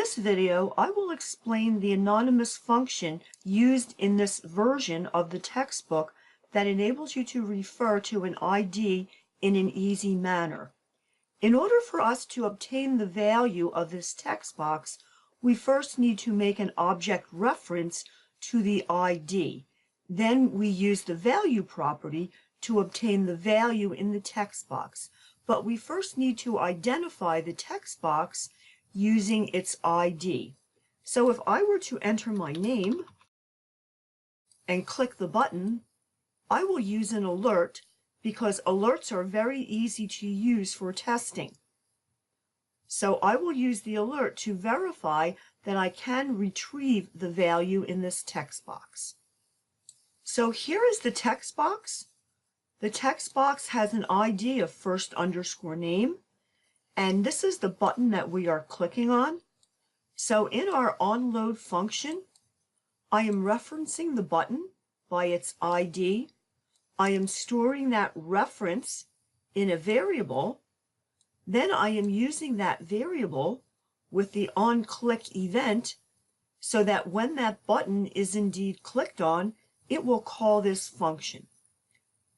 this video, I will explain the anonymous function used in this version of the textbook that enables you to refer to an ID in an easy manner. In order for us to obtain the value of this text box, we first need to make an object reference to the ID. Then we use the value property to obtain the value in the text box. But we first need to identify the text box using its ID. So if I were to enter my name and click the button, I will use an alert because alerts are very easy to use for testing. So I will use the alert to verify that I can retrieve the value in this text box. So here is the text box. The text box has an ID of first_name, and this is the button that we are clicking on. So in our onload function, I am referencing the button by its ID. I am storing that reference in a variable. Then I am using that variable with the onClick event so that when that button is indeed clicked on, it will call this function.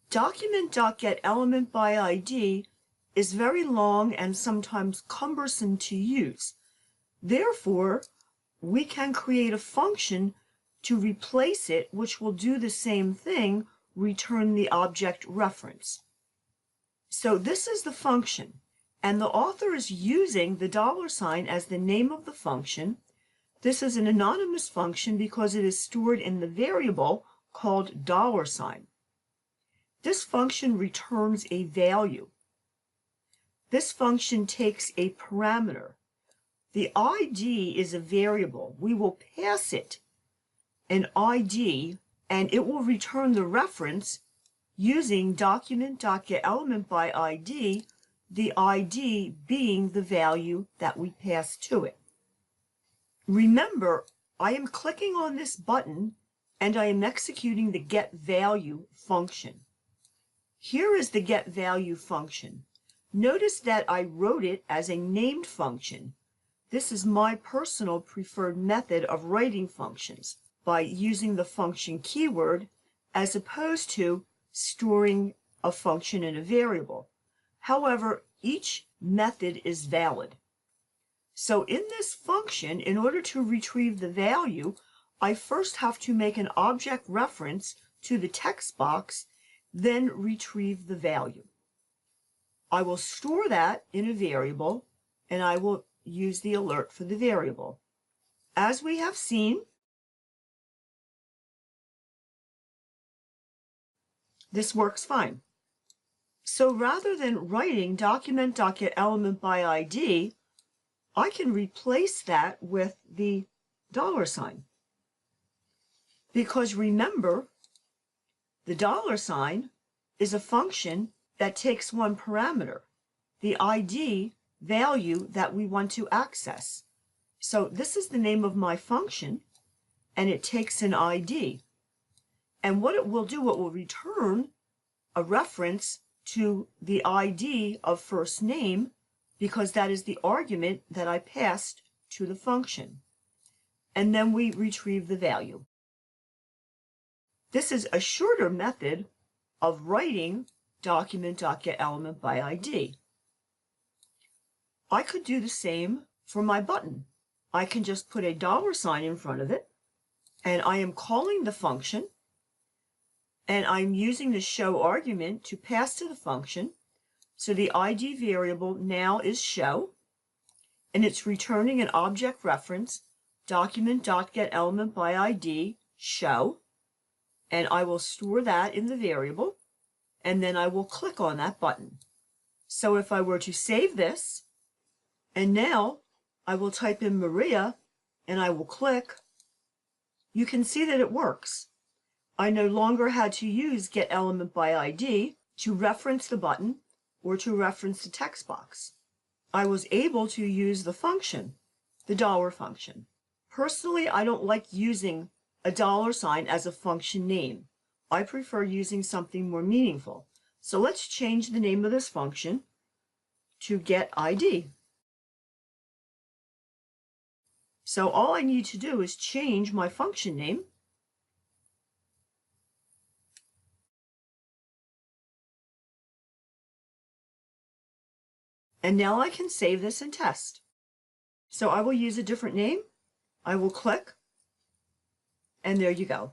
Document.getElementById is very long and sometimes cumbersome to use. Therefore, we can create a function to replace it, which will do the same thing, return the object reference. So this is the function, and the author is using the $ as the name of the function. This is an anonymous function because it is stored in the variable called $. This function returns a value. This function takes a parameter. The ID is a variable. We will pass it an ID, and it will return the reference using document.getElementById, the ID being the value that we pass to it. Remember, I am clicking on this button and I am executing the getValue function. Here is the getValue function. Notice that I wrote it as a named function. This is my personal preferred method of writing functions, by using the function keyword as opposed to storing a function in a variable. However, each method is valid. So in this function, in order to retrieve the value, I first have to make an object reference to the text box, then retrieve the value. I will store that in a variable, and I will use the alert for the variable. As we have seen, this works fine. So rather than writing document.getElementById, I can replace that with the $. Because remember, the $, is a function that takes one parameter, the ID value that we want to access. So this is the name of my function, and it takes an ID. And what it will do, it will return a reference to the ID of first name, because that is the argument that I passed to the function. And then we retrieve the value. This is a shorter method of writing document.getElementById. I could do the same for my button. I can just put a $ in front of it, and I am calling the function, and I'm using the show argument to pass to the function. So the ID variable now is show, and it's returning an object reference, document.getElementById show, and I will store that in the variable, and then I will click on that button. So if I were to save this, and now I will type in Maria, and I will click, you can see that it works. I no longer had to use getElementById to reference the button or to reference the text box. I was able to use the function, the $ function. Personally, I don't like using a $ as a function name. I prefer using something more meaningful. So let's change the name of this function to getID. So all I need to do is change my function name. And now I can save this and test. So I will use a different name. I will click, and there you go.